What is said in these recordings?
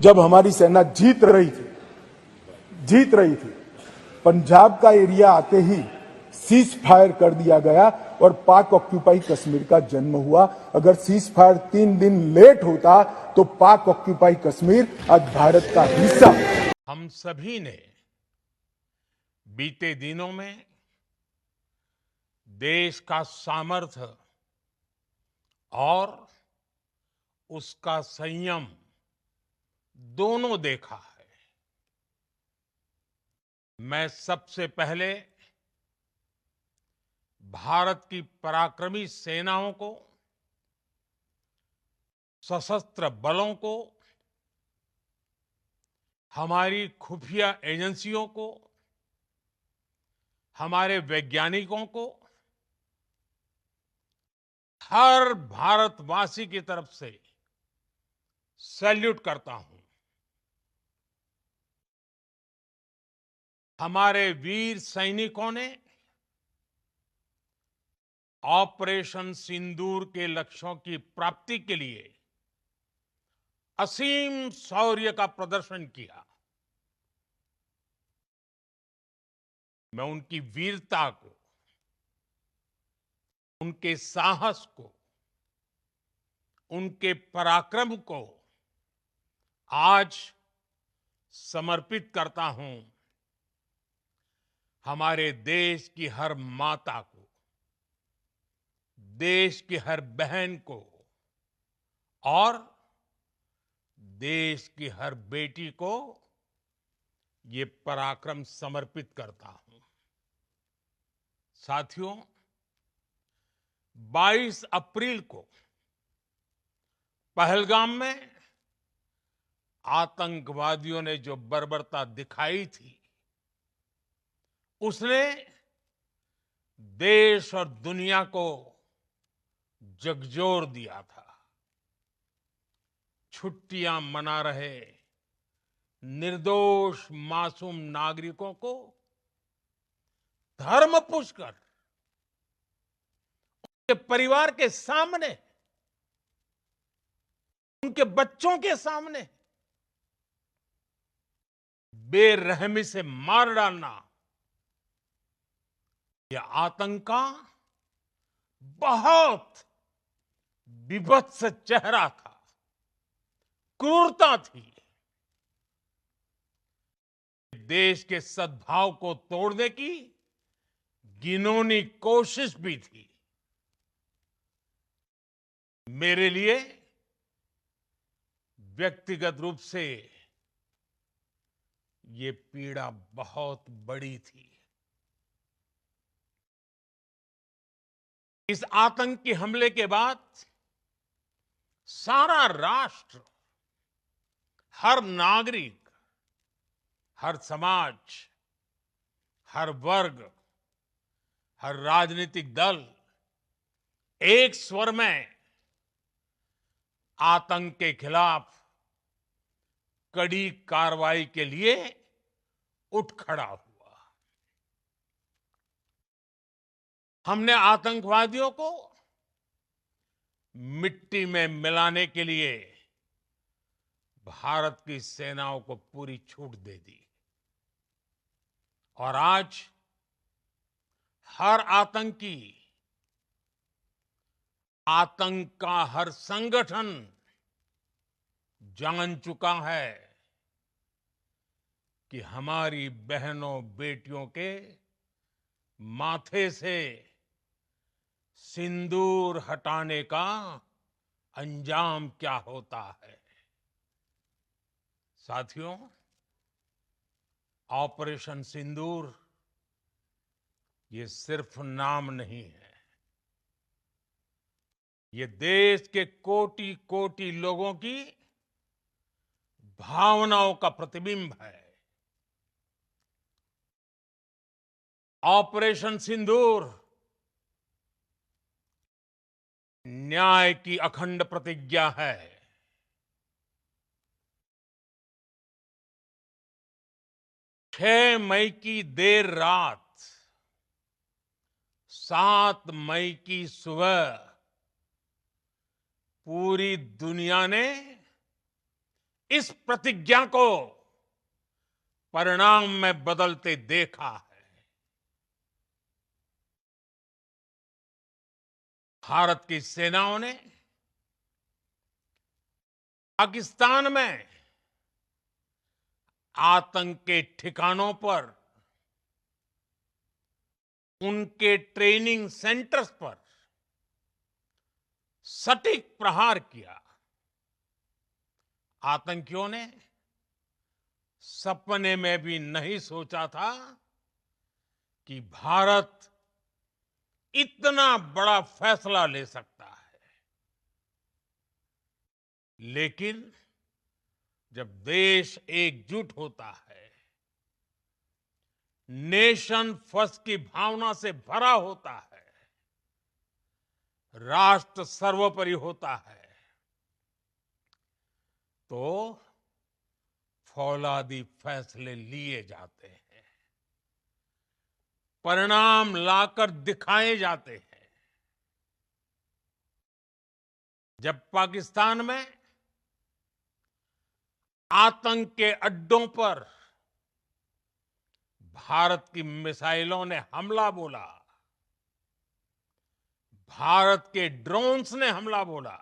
जब हमारी सेना जीत रही थी, पंजाब का एरिया आते ही सीज फायर कर दिया गया और पाक ऑक्यूपाई कश्मीर का जन्म हुआ। अगर सीज फायर 3 दिन लेट होता तो पाक ऑक्यूपाई कश्मीर आज भारत का हिस्सा। हम सभी ने बीते दिनों में देश का सामर्थ्य और उसका संयम दोनों देखा है। मैं सबसे पहले भारत की पराक्रमी सेनाओं को, सशस्त्र बलों को, हमारी खुफिया एजेंसियों को, हमारे वैज्ञानिकों को, हर भारतवासी की तरफ से सैल्यूट करता हूं। हमारे वीर सैनिकों ने ऑपरेशन सिंदूर के लक्ष्यों की प्राप्ति के लिए असीम शौर्य का प्रदर्शन किया। मैं उनकी वीरता को, उनके साहस को, उनके पराक्रम को आज समर्पित करता हूं हमारे देश की हर माता को, देश की हर बहन को और देश की हर बेटी को ये पराक्रम समर्पित करता हूं। साथियों, 22 अप्रैल को पहलगाम में आतंकवादियों ने जो बर्बरता दिखाई थी, उसने देश और दुनिया को झकझोर दिया था। छुट्टियां मना रहे निर्दोष मासूम नागरिकों को धर्म पूछकर उनके परिवार के सामने, उनके बच्चों के सामने बेरहमी से मार डालना, यह आतंक का बहुत विभत्स चेहरा था, क्रूरता थी। देश के सद्भाव को तोड़ने की घिनौनी कोशिश भी थी। मेरे लिए व्यक्तिगत रूप से ये पीड़ा बहुत बड़ी थी। इस आतंकी हमले के बाद सारा राष्ट्र, हर नागरिक, हर समाज, हर वर्ग, हर राजनीतिक दल एक स्वर में आतंक के खिलाफ कड़ी कार्रवाई के लिए उठ खड़ा हुआ। हमने आतंकवादियों को मिट्टी में मिलाने के लिए भारत की सेनाओं को पूरी छूट दे दी और आज हर आतंकी, आतंक का हर संगठन जान चुका है कि हमारी बहनों बेटियों के माथे से सिंदूर हटाने का अंजाम क्या होता है। साथियों, ऑपरेशन सिंदूर ये सिर्फ नाम नहीं है, ये देश के कोटि कोटि लोगों की भावनाओं का प्रतिबिंब है। ऑपरेशन सिंदूर न्याय की अखंड प्रतिज्ञा है। 6 मई की देर रात, 7 मई की सुबह पूरी दुनिया ने इस प्रतिज्ञा को परिणाम में बदलते देखा है। भारत की सेनाओं ने पाकिस्तान में आतंक के ठिकानों पर, उनके ट्रेनिंग सेंटर्स पर सटीक प्रहार किया। आतंकियों ने सपने में भी नहीं सोचा था कि भारत इतना बड़ा फैसला ले सकता है। लेकिन जब देश एकजुट होता है, नेशन फर्स्ट की भावना से भरा होता है, राष्ट्र सर्वोपरि होता है, तो फौलादी फैसले लिए जाते हैं, परिणाम लाकर दिखाए जाते हैं। जब पाकिस्तान में आतंक के अड्डों पर भारत की मिसाइलों ने हमला बोला, भारत के ड्रोन्स ने हमला बोला,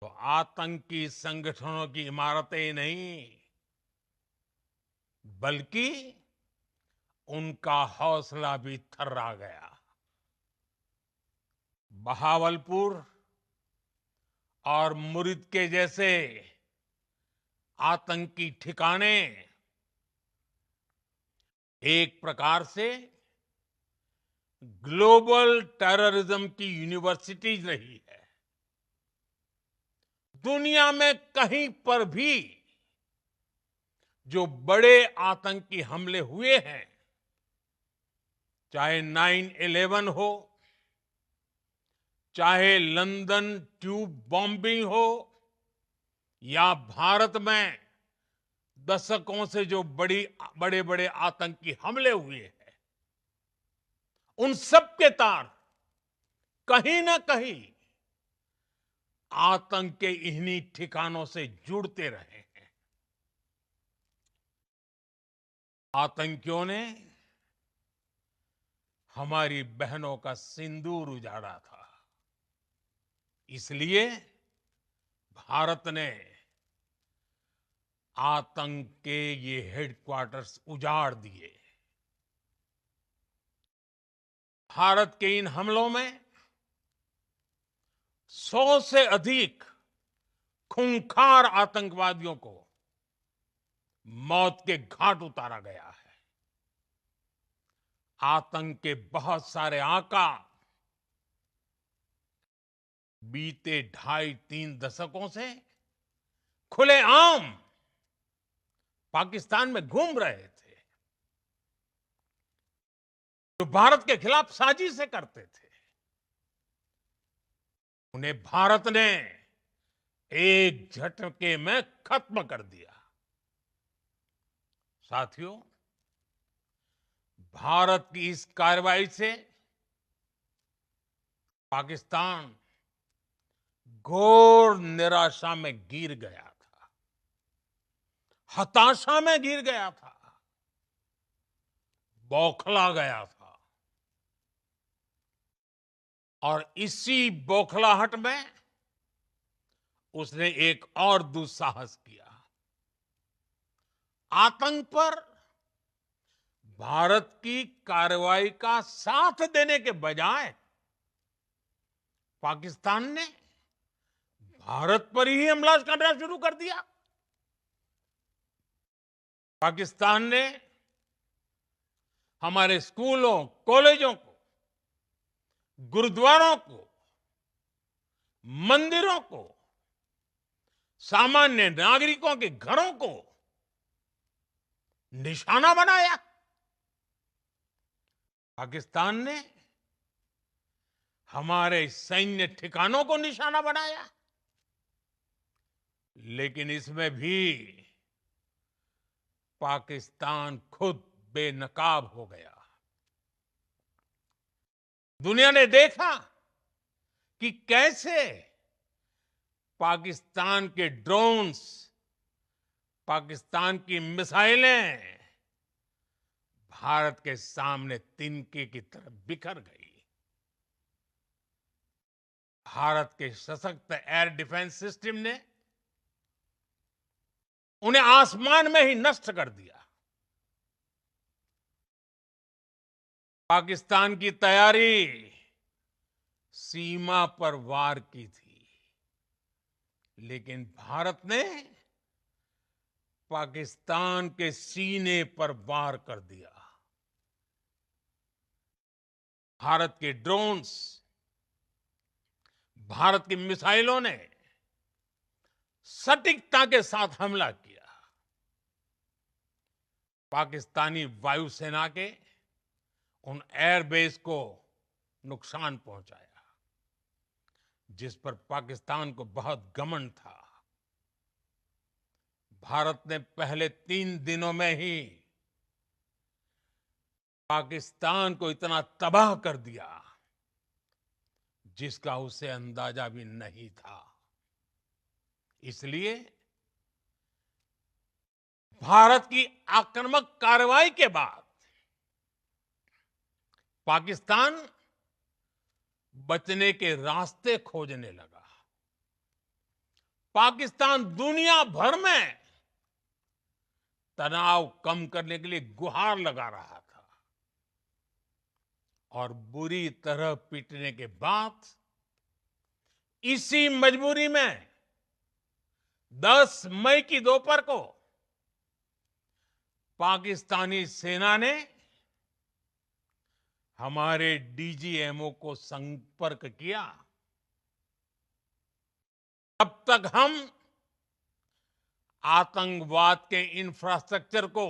तो आतंकी संगठनों की इमारतें नहीं, बल्कि उनका हौसला भी थर्रा गया। बहावलपुर और मुरिद के जैसे आतंकी ठिकाने एक प्रकार से ग्लोबल टेररिज्म की यूनिवर्सिटीज रही है। दुनिया में कहीं पर भी जो बड़े आतंकी हमले हुए हैं, चाहे 9/11 हो, चाहे लंदन ट्यूब बॉम्बिंग हो, या भारत में दशकों से जो बड़े बड़े आतंकी हमले हुए हैं, उन सब के तार कहीं ना कहीं आतंक के इन्हीं ठिकानों से जुड़ते रहे हैं। आतंकियों ने हमारी बहनों का सिंदूर उजाड़ा था, इसलिए भारत ने आतंक के ये हेडक्वार्टर्स उजाड़ दिए। भारत के इन हमलों में 100 से अधिक खूंखार आतंकवादियों को मौत के घाट उतारा गया है। आतंक के बहुत सारे आका बीते 2.5-3 दशकों से खुलेआम पाकिस्तान में घूम रहे थे, जो भारत के खिलाफ साजिशें करते थे। उन्हें भारत ने एक झटके में खत्म कर दिया। साथियों, भारत की इस कार्रवाई से पाकिस्तान घोर निराशा में गिर गया था, हताशा में गिर गया था, बौखला गया था। और इसी बौखलाहट में उसने एक और दुस्साहस किया। आतंक पर भारत की कार्रवाई का साथ देने के बजाय पाकिस्तान ने भारत पर ही हमला करना शुरू कर दिया। पाकिस्तान ने हमारे स्कूलों, कॉलेजों को, गुरुद्वारों को, मंदिरों को, सामान्य नागरिकों के घरों को निशाना बनाया। पाकिस्तान ने हमारे सैन्य ठिकानों को निशाना बनाया। लेकिन इसमें भी पाकिस्तान खुद बेनकाब हो गया। दुनिया ने देखा कि कैसे पाकिस्तान के ड्रोन्स, पाकिस्तान की मिसाइलें भारत के सामने तिनके की तरह बिखर गई। भारत के सशक्त एयर डिफेंस सिस्टम ने उन्हें आसमान में ही नष्ट कर दिया। पाकिस्तान की तैयारी सीमा पर वार की थी, लेकिन भारत ने पाकिस्तान के सीने पर वार कर दिया। भारत के ड्रोन्स, भारत की मिसाइलों ने सटीकता के साथ हमला किया। पाकिस्तानी वायुसेना के उन एयरबेस को नुकसान पहुंचाया, जिस पर पाकिस्तान को बहुत घमंड था। भारत ने पहले 3 दिनों में ही पाकिस्तान को इतना तबाह कर दिया जिसका उसे अंदाजा भी नहीं था। इसलिए भारत की आक्रामक कार्रवाई के बाद पाकिस्तान बचने के रास्ते खोजने लगा। पाकिस्तान दुनिया भर में तनाव कम करने के लिए गुहार लगा रहा था, और बुरी तरह पीटने के बाद इसी मजबूरी में 10 मई की दोपहर को पाकिस्तानी सेना ने हमारे डीजीएमओ को संपर्क किया। अब तक हम आतंकवाद के इंफ्रास्ट्रक्चर को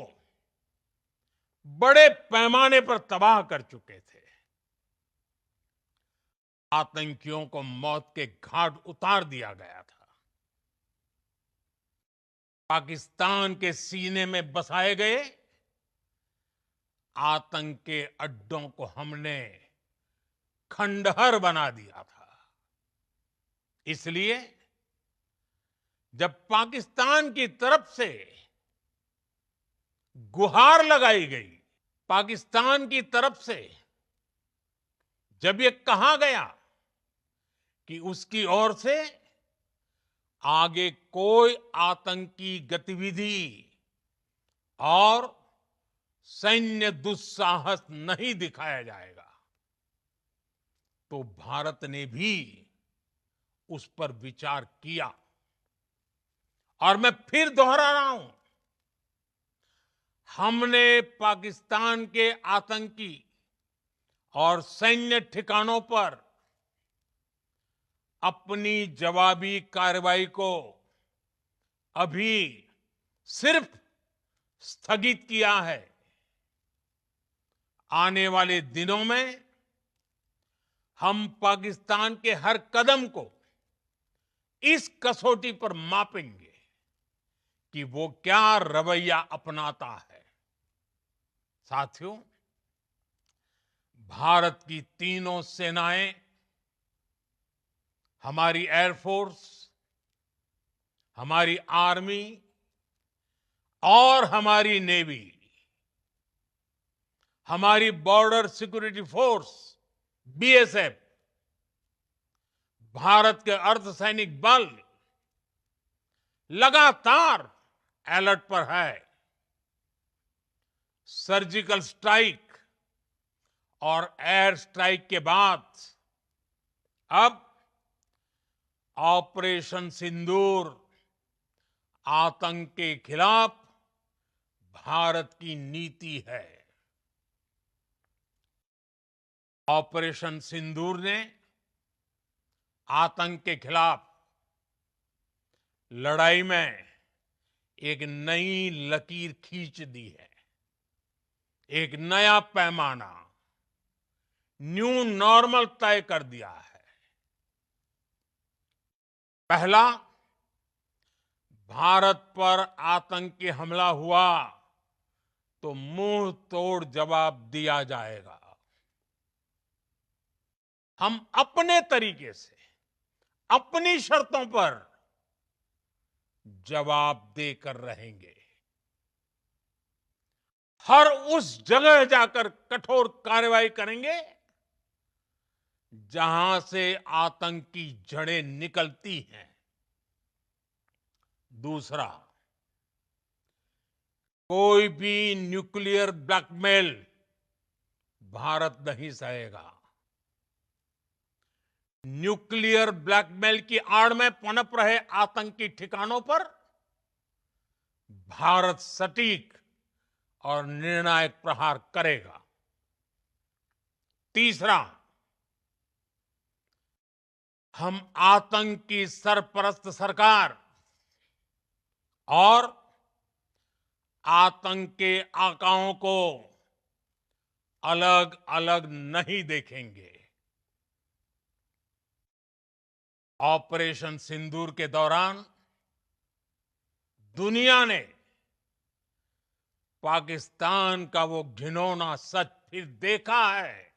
बड़े पैमाने पर तबाह कर चुके थे। आतंकियों को मौत के घाट उतार दिया गया था। पाकिस्तान के सीने में बसाए गए आतंक के अड्डों को हमने खंडहर बना दिया था। इसलिए जब पाकिस्तान की तरफ से गुहार लगाई गई, पाकिस्तान की तरफ से जब ये कहा गया कि उसकी ओर से आगे कोई आतंकी गतिविधि और सैन्य दुस्साहस नहीं दिखाया जाएगा, तो भारत ने भी उस पर विचार किया। और मैं फिर दोहरा रहा हूं, हमने पाकिस्तान के आतंकी और सैन्य ठिकानों पर अपनी जवाबी कार्रवाई को अभी सिर्फ स्थगित किया है। आने वाले दिनों में हम पाकिस्तान के हर कदम को इस कसौटी पर मापेंगे कि वो क्या रवैया अपनाता है। साथियों, भारत की तीनों सेनाएं, हमारी एयरफोर्स, हमारी आर्मी और हमारी नेवी, हमारी border security force BSF, Bharat के अर्धसैनिक बल लगातार अलर्ट पर है। सर्जिकल स्ट्राइक और एयर स्ट्राइक के बाद अब ऑपरेशन सिंदूर आतंक के खिलाफ भारत की नीति है। ऑपरेशन सिंदूर ने आतंक के खिलाफ लड़ाई में एक नई लकीर खींच दी है, एक नया पैमाना, न्यू नॉर्मल तय कर दिया है। पहला, भारत पर आतंकी हमला हुआ तो मुंह तोड़ जवाब दिया जाएगा। हम अपने तरीके से, अपनी शर्तों पर जवाब देकर रहेंगे। हर उस जगह जाकर कठोर कार्रवाई करेंगे जहां से आतंक की जड़ें निकलती हैं। दूसरा, कोई भी न्यूक्लियर ब्लैकमेल भारत नहीं सहेगा। न्यूक्लियर ब्लैकमेल की आड़ में पनप रहे आतंकी ठिकानों पर भारत सटीक और निर्णायक प्रहार करेगा। तीसरा, हम आतंक की सरपरस्त सरकार और आतंक के आकाओं को अलग अलग नहीं देखेंगे। ऑपरेशन सिंदूर के दौरान दुनिया ने पाकिस्तान का वो घिनौना सच फिर देखा है,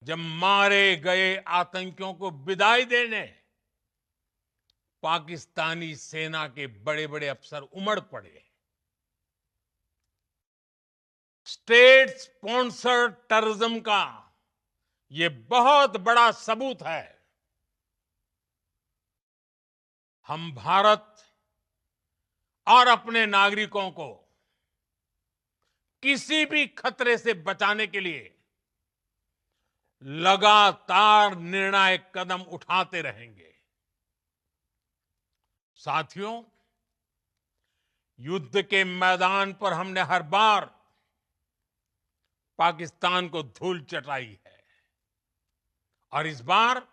जब मारे गए आतंकियों को विदाई देने पाकिस्तानी सेना के बड़े बड़े अफसर उमड़ पड़े। स्टेट स्पॉन्सर्ड टेररिज्म का ये बहुत बड़ा सबूत है। हम भारत और अपने नागरिकों को किसी भी खतरे से बचाने के लिए लगातार निर्णायक कदम उठाते रहेंगे। साथियों, युद्ध के मैदान पर हमने हर बार पाकिस्तान को धूल चटाई है और इस बार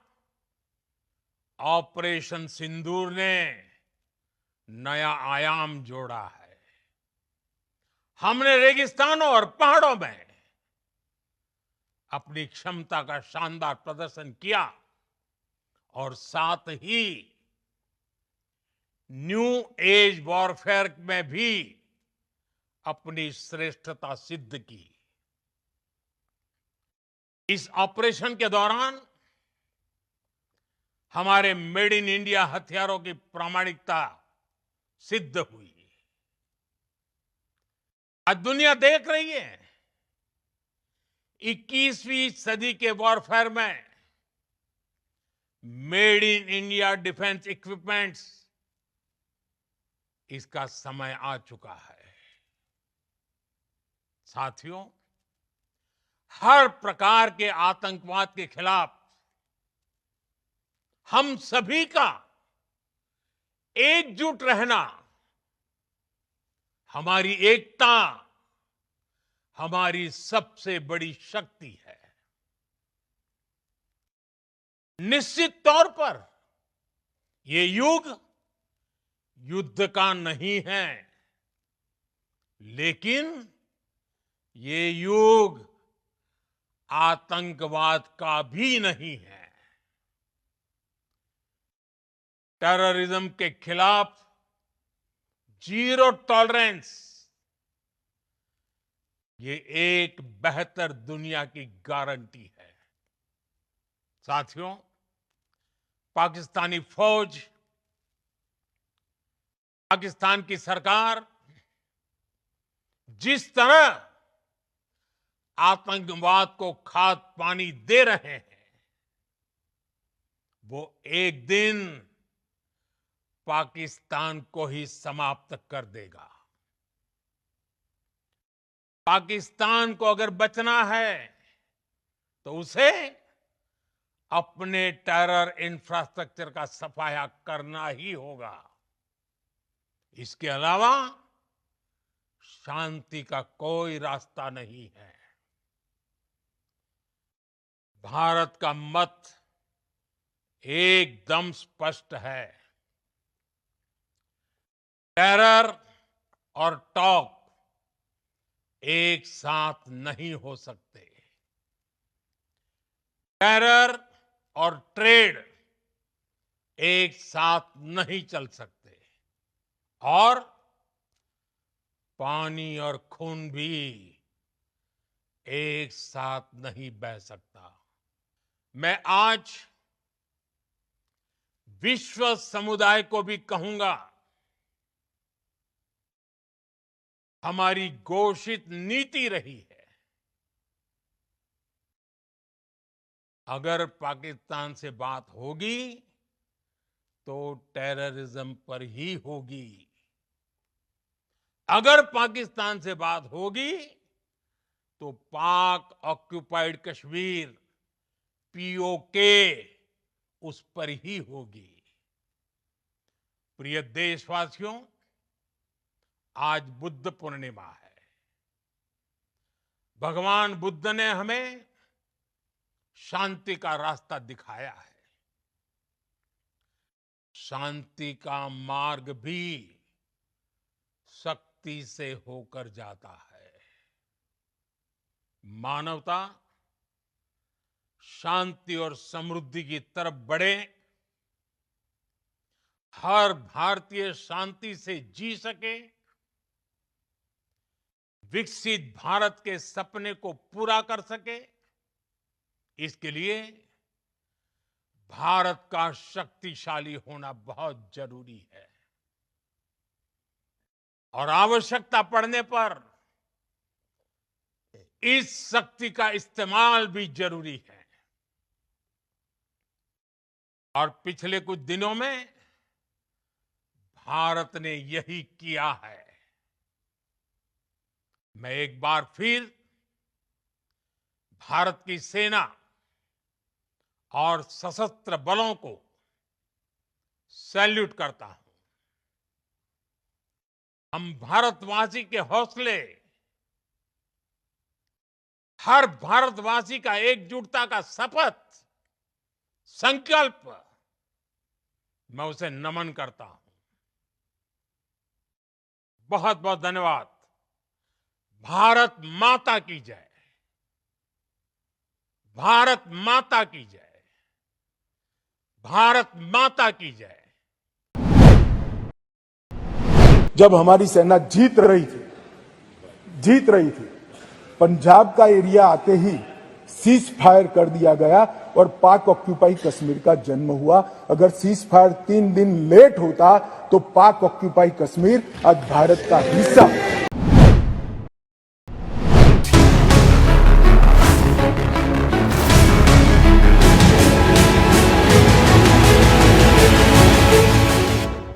ऑपरेशन सिंदूर ने नया आयाम जोड़ा है। हमने रेगिस्तानों और पहाड़ों में अपनी क्षमता का शानदार प्रदर्शन किया और साथ ही न्यू एज वॉरफेयर में भी अपनी श्रेष्ठता सिद्ध की। इस ऑपरेशन के दौरान हमारे मेड इन इंडिया हथियारों की प्रामाणिकता सिद्ध हुई। आज दुनिया देख रही है 21वीं सदी के वॉरफेयर में made in India defence equipments, इसका समय आ चुका है। साथियों, हर प्रकार के आतंकवाद के खिलाफ हम सभी का एकजुट रहना हमारी एकता, हमारी सबसे बड़ी शक्ति है। निश्चित तौर पर ये युग युद्ध का नहीं है, लेकिन ये युग आतंकवाद का भी नहीं है। टेररिज्म के खिलाफ जीरो टॉलरेंस, ये एक बेहतर दुनिया की गारंटी है। साथियों, पाकिस्तानी फौज, पाकिस्तान की सरकार जिस तरह आतंकवाद को खाद पानी दे रहे हैं, वो एक दिन पाकिस्तान को ही समाप्त कर देगा। पाकिस्तान को अगर बचना है तो उसे अपने टेरर इंफ्रास्ट्रक्चर का सफाया करना ही होगा। इसके अलावा शांति का कोई रास्ता नहीं है। भारत का मत एकदम स्पष्ट है। टेरर और टॉक एक साथ नहीं हो सकते। टेरर और ट्रेड एक साथ नहीं चल सकते और पानी और खून भी एक साथ नहीं बह सकता। मैं आज विश्व समुदाय को भी कहूंगा, हमारी घोषित नीति रही है, अगर पाकिस्तान से बात होगी तो टेररिज्म पर ही होगी। अगर पाकिस्तान से बात होगी तो पाक ऑक्युपाइड कश्मीर पीओके उस पर ही होगी। प्रिय देशवासियों, आज बुद्ध पूर्णिमा है। भगवान बुद्ध ने हमें शांति का रास्ता दिखाया है। शांति का मार्ग भी शक्ति से होकर जाता है। मानवता शांति और समृद्धि की तरफ बढ़े, हर भारतीय शांति से जी सके, विकसित भारत के सपने को पूरा कर सके, इसके लिए भारत का शक्तिशाली होना बहुत जरूरी है। और आवश्यकता पड़ने पर इस शक्ति का इस्तेमाल भी जरूरी है। और पिछले कुछ दिनों में भारत ने यही किया है। मैं एक बार फिर भारत की सेना और सशस्त्र बलों को सैल्यूट करता हूं। हम भारतवासी के हौसले, हर भारतवासी का एकजुटता का शपथ, संकल्प, मैं उसे नमन करता हूं। बहुत बहुत धन्यवाद। भारत माता की जय। भारत माता की जय। भारत माता की जय। जब हमारी सेना जीत रही थी, पंजाब का एरिया आते ही सीज फायर कर दिया गया और पाक ऑक्यूपाई कश्मीर का जन्म हुआ। अगर सीज फायर 3 दिन लेट होता तो पाक ऑक्यूपाई कश्मीर आज भारत का हिस्सा